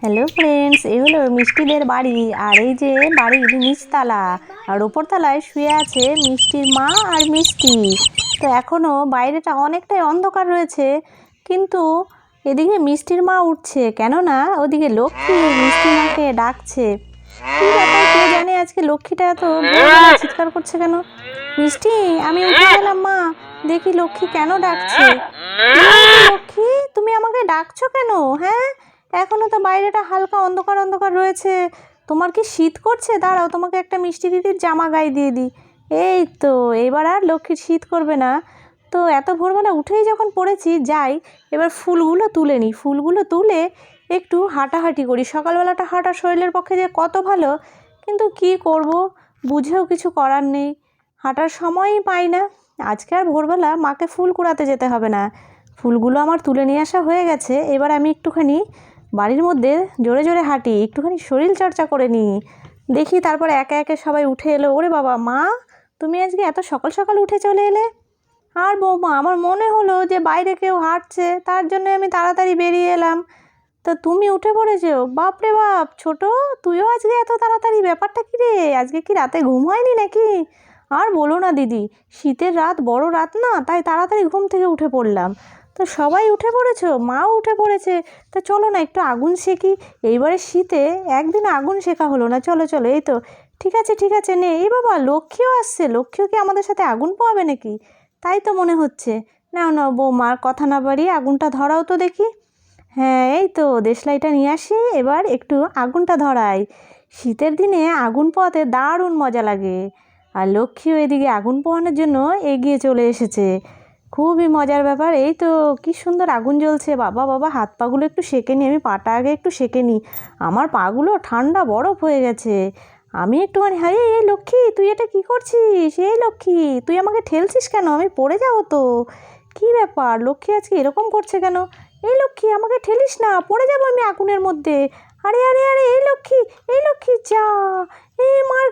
Hello friends, এই হলো মিষ্টিদের বাড়ি। আর এই যে বাড়ির নিচতলা আর ওপরতলায় শুয়ে আছে মিষ্টির মা আর মিষ্টি। তো এখনো বাইরেটা অনেকটাই অন্ধকার রয়েছে, কিন্তু এদিকে মিষ্টির মা উঠছে, কেননা ওদিকে লক্ষ্মী মিষ্টির মাকে ডাকছে। কি ব্যাপার কে জানে, আজকে লক্ষ্মীটা এত ভোরবেলা চিৎকার করছে কেন? মিষ্টি, আমি উঠে গেলাম মা, দেখি লক্ষ্মী কেন ডাকছে। কি হয়েছে লক্ষ্মী, তুমি আমাকে ডাকছো কেন? হ্যাঁ, এখনো তো বাইরেটা হালকা অন্ধকার অন্ধকার রয়েছে। তোমার কি শীত করছে? দাঁড়াও, তোমাকে একটা মিষ্টি দিদির জামা গায়ে দিয়ে দিই। এই তো, এবার আর লক্ষ্মীর শীত করবে না। তো এত ভোরবেলা উঠেই যখন পড়েছি, যাই এবার ফুলগুলো তুলে নিই। ফুলগুলো তুলে একটু হাঁটাহাঁটি করি। সকালবেলাটা হাঁটা শরীরের পক্ষে যে কত ভালো, কিন্তু কি করব, বুঝেও কিছু করার নেই, হাঁটার সময়ই পাই না। আজকে আর ভোরবেলা মাকে ফুল কুড়াতে যেতে হবে না, ফুলগুলো আমার তুলে নিয়ে আসা হয়ে গেছে। এবার আমি একটুখানি বাড়ির মধ্যে জোরে জোরে হাঁটি, একটুখানি শরীর চর্চা করে নিই। দেখি তারপরে একে একে সবাই উঠে এলো। ওরে বাবা, মা তুমি আজকে এত সকাল সকাল উঠে চলে এলে? আর বৌমা, আমার মনে হলো যে বাইরে কেউ হাঁটছে, তার জন্য আমি তাড়াতাড়ি বেরিয়ে এলাম। তা তুমি উঠে পড়েছো? বাপরে বাপ, ছোট তুইও আজকে এত তাড়াতাড়ি, ব্যাপারটা কী রে? আজকে কি রাতে ঘুম হয়নি নাকি? আর বলো না দিদি, শীতের রাত, বড় রাত না, তাই তাড়াতাড়ি ঘুম থেকে উঠে পড়লাম। তো সবাই উঠে পড়েছো, মাও উঠে পড়েছে। তা চলো না একটু আগুন সেকি। এইবারে শীতে একদিন আগুন শেখা হলো না, চলো চলো। এই তো, ঠিক আছে ঠিক আছে, নে। এই বাবা, লক্ষ্মীও আসছে, লক্ষ্মীও কি আমাদের সাথে আগুন পোয়াবে নাকি? তাই তো মনে হচ্ছে। নাও নাও বৌমার কথা না বাড়িয়ে আগুনটা ধরাও তো দেখি। হ্যাঁ, এই তো দেশলাইটা নিয়ে আসি, এবার একটু আগুনটা ধরাই। শীতের দিনে আগুন পোয়াতে দারুণ মজা লাগে। আর লক্ষ্মীও এদিকে আগুন পোয়ানোর জন্য এগিয়ে চলে এসেছে। খুবই মজার ব্যাপার। এই তো, কি সুন্দর আগুন জ্বলছে। বাবা বাবা, হাত পাগুলো একটু সেঁকে নিই, আমি পাটা আগে একটু সেঁকে নিই। আমার পাগুলো ঠান্ডা বরফ হয়ে গেছে। আমি একটুখানি, হাই এই লক্ষ্মী, তুই এটা কি করছিস? এই লক্ষ্মী, তুই আমাকে ঠেলছিস কেন? আমি পড়ে যাবো তো। কি ব্যাপার, লক্ষ্মী আজকে এরকম করছে কেন? এই লক্ষ্মী, আমাকে ঠেলিস না, পড়ে যাবো আমি আগুনের মধ্যে। আরে আরে আরে, এই লক্ষ্মী, এই লক্ষ্মী, যা, এই মার